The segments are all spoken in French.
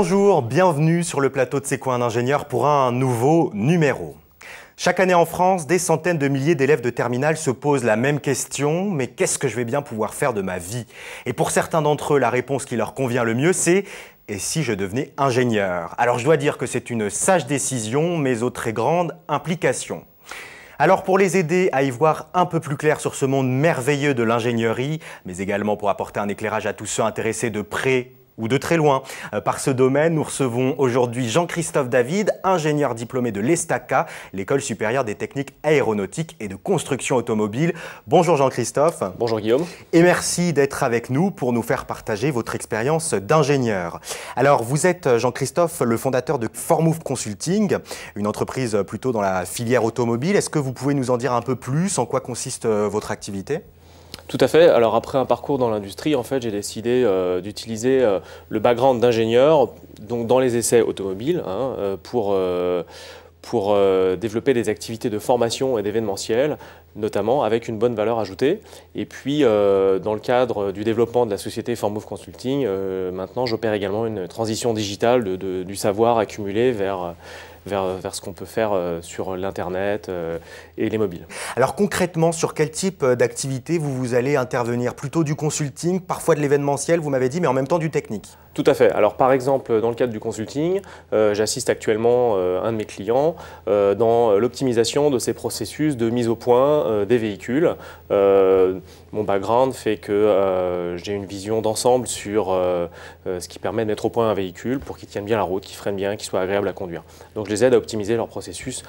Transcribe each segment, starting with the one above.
Bonjour, bienvenue sur le plateau de C'est quoi un ingénieur pour un nouveau numéro. Chaque année en France, des centaines de milliers d'élèves de terminale se posent la même question, mais qu'est-ce que je vais bien pouvoir faire de ma vie? Et pour certains d'entre eux, la réponse qui leur convient le mieux, c'est « et si je devenais ingénieur ?» Alors je dois dire que c'est une sage décision, mais aux très grandes implications. Alors pour les aider à y voir un peu plus clair sur ce monde merveilleux de l'ingénierie, mais également pour apporter un éclairage à tous ceux intéressés de près ou de très loin par ce domaine, nous recevons aujourd'hui Jean-Christophe David, ingénieur diplômé de l'ESTACA, l'École supérieure des techniques aéronautiques et de construction automobile. Bonjour Jean-Christophe. Bonjour Guillaume. Et merci d'être avec nous pour nous faire partager votre expérience d'ingénieur. Alors vous êtes Jean-Christophe le fondateur de ForMove Consulting, une entreprise plutôt dans la filière automobile. Est-ce que vous pouvez nous en dire un peu plus, en quoi consiste votre activité ? Tout à fait. Alors après un parcours dans l'industrie, en fait, j'ai décidé d'utiliser le background d'ingénieur donc dans les essais automobiles pour développer des activités de formation et d'événementiel, notamment avec une bonne valeur ajoutée. Et puis, dans le cadre du développement de la société ForMove Consulting, maintenant, j'opère également une transition digitale du savoir accumulé vers ce qu'on peut faire sur l'Internet et les mobiles. Alors concrètement, sur quel type d'activité vous allez intervenir? Plutôt du consulting, parfois de l'événementiel, vous m'avez dit, mais en même temps du technique? Tout à fait. Alors par exemple, dans le cadre du consulting, j'assiste actuellement un de mes clients dans l'optimisation de ses processus de mise au point des véhicules. Mon background fait que j'ai une vision d'ensemble sur ce qui permet de mettre au point un véhicule pour qu'il tienne bien la route, qu'il freine bien, qu'il soit agréable à conduire. Donc je les aide à optimiser leur processus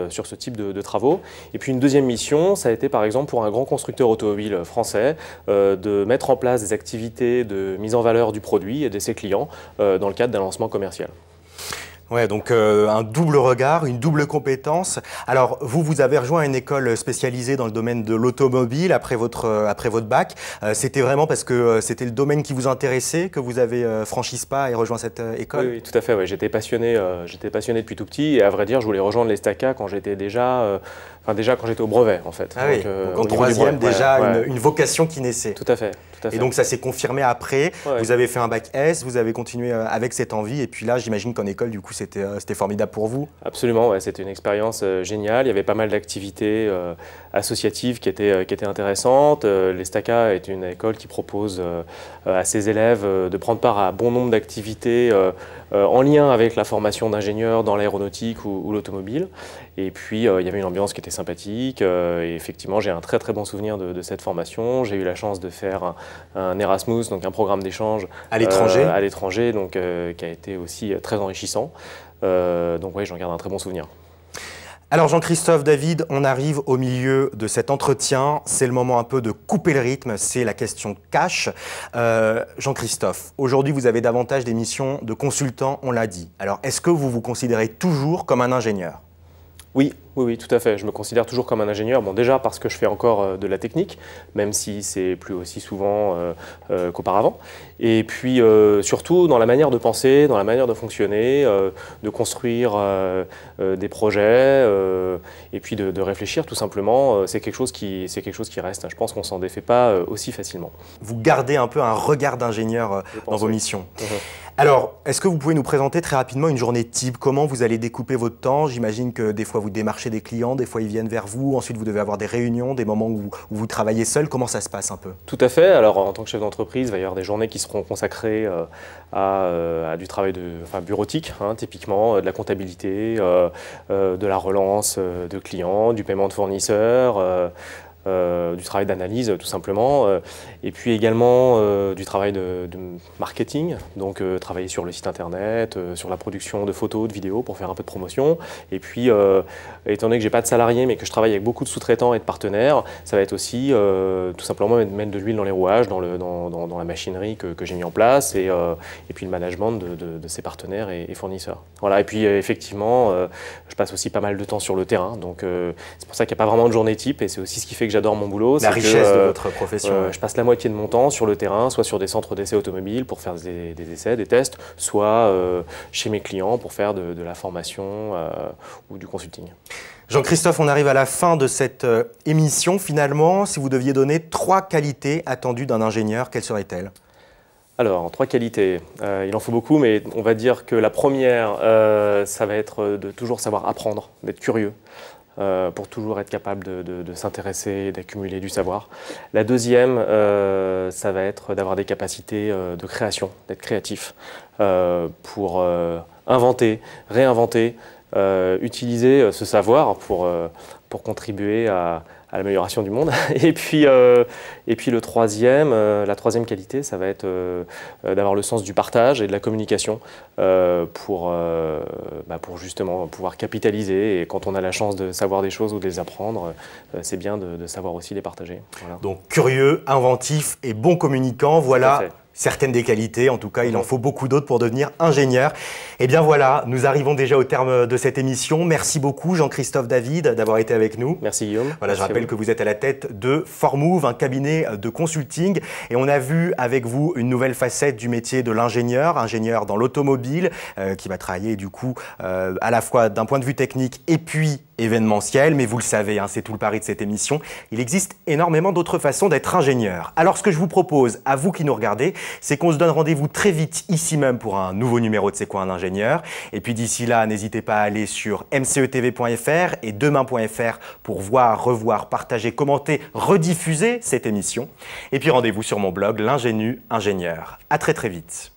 sur ce type de travaux. Et puis une deuxième mission, ça a été par exemple pour un grand constructeur automobile français de mettre en place des activités de mise en valeur du produit et de ses clients dans le cadre d'un lancement commercial. Ouais, donc un double regard, une double compétence. Alors, vous avez rejoint une école spécialisée dans le domaine de l'automobile après votre bac. C'était vraiment parce que c'était le domaine qui vous intéressait que vous avez franchi ce pas et rejoint cette école? Oui, tout à fait. Ouais. J'étais passionné depuis tout petit et à vrai dire, je voulais rejoindre l'ESTACA quand j'étais déjà quand j'étais au brevet en fait. Ah donc, oui, donc en troisième déjà une vocation qui naissait. Tout à fait. Et donc ça s'est confirmé après. Ouais. Vous avez fait un bac S, vous avez continué avec cette envie et puis là, j'imagine qu'en école, du coup, c'était formidable pour vous. Absolument, ouais, c'était une expérience géniale. Il y avait pas mal d'activités associatives qui étaient intéressantes. L'ESTACA est une école qui propose à ses élèves de prendre part à bon nombre d'activités en lien avec la formation d'ingénieurs dans l'aéronautique ou l'automobile. Et puis, il y avait une ambiance qui était sympathique. Et effectivement, j'ai un très très bon souvenir de cette formation. J'ai eu la chance de faire un Erasmus, donc un programme d'échange à l'étranger, donc qui a été aussi très enrichissant. Donc oui, j'en garde un très bon souvenir. Alors Jean-Christophe David, on arrive au milieu de cet entretien. C'est le moment un peu de couper le rythme, c'est la question cash. Jean-Christophe, aujourd'hui vous avez davantage des missions de consultant, on l'a dit. Alors est-ce que vous vous considérez toujours comme un ingénieur ? Oui, tout à fait. Je me considère toujours comme un ingénieur. Bon, déjà parce que je fais encore de la technique, même si c'est plus aussi souvent qu'auparavant. Et puis surtout dans la manière de penser, dans la manière de fonctionner, de construire des projets et puis de réfléchir tout simplement. C'est quelque chose qui reste. Je pense qu'on s'en défait pas aussi facilement. Vous gardez un peu un regard d'ingénieur dans vos missions. Alors, est-ce que vous pouvez nous présenter très rapidement une journée type? Comment vous allez découper votre temps? J'imagine que des fois vous démarchez des clients, des fois ils viennent vers vous, ensuite vous devez avoir des réunions, des moments où vous travaillez seul. Comment ça se passe un peu? Tout à fait. Alors en tant que chef d'entreprise, il va y avoir des journées qui seront consacrées à du travail bureautique, typiquement de la comptabilité, de la relance de clients, du paiement de fournisseurs, du travail d'analyse tout simplement, et puis également du travail de marketing, donc travailler sur le site internet, sur la production de photos, de vidéos pour faire un peu de promotion, et puis étant donné que j'ai pas de salariés mais que je travaille avec beaucoup de sous-traitants et de partenaires, ça va être aussi tout simplement mettre de l'huile dans les rouages, dans la machinerie que j'ai mis en place, et puis le management de ces partenaires et fournisseurs. Voilà, et puis effectivement je passe aussi pas mal de temps sur le terrain, donc c'est pour ça qu'il n'y a pas vraiment de journée type, et c'est aussi ce qui fait que j'adore mon boulot. La richesse de votre profession. Je passe la moitié de mon temps sur le terrain, soit sur des centres d'essais automobiles pour faire des essais, des tests, soit chez mes clients pour faire de la formation ou du consulting. Jean-Christophe, on arrive à la fin de cette émission. Finalement, si vous deviez donner 3 qualités attendues d'un ingénieur, quelles seraient-elles? Alors, 3 qualités. Il en faut beaucoup, mais on va dire que la première, ça va être de toujours savoir apprendre, d'être curieux, pour toujours être capable de s'intéresser, d'accumuler du savoir. La deuxième, ça va être d'avoir des capacités de création, d'être créatif, pour inventer, réinventer, utiliser ce savoir pour contribuer à l'amélioration du monde. Et puis la troisième qualité, ça va être d'avoir le sens du partage et de la communication pour justement pouvoir capitaliser. Et quand on a la chance de savoir des choses ou de les apprendre, c'est bien de savoir aussi les partager. Voilà. Donc curieux, inventif et bon communicant, voilà certaines des qualités. En tout cas, il en faut beaucoup d'autres pour devenir ingénieur. Et bien voilà, nous arrivons déjà au terme de cette émission. Merci beaucoup Jean-Christophe David d'avoir été avec nous. Merci Guillaume. Voilà, je rappelle que vous êtes à la tête de Formove, un cabinet de consulting. Et on a vu avec vous une nouvelle facette du métier de l'ingénieur, ingénieur dans l'automobile, qui va travailler du coup à la fois d'un point de vue technique et puis événementiel. Mais vous le savez, hein, c'est tout le pari de cette émission. Il existe énormément d'autres façons d'être ingénieur. Alors ce que je vous propose, à vous qui nous regardez, c'est qu'on se donne rendez-vous très vite ici même pour un nouveau numéro de C'est quoi un ingénieur. Et puis d'ici là, n'hésitez pas à aller sur mcetv.fr et demain.fr pour voir, revoir, partager, commenter, rediffuser cette émission. Et puis rendez-vous sur mon blog L'Ingénu Ingénieur. À très très vite.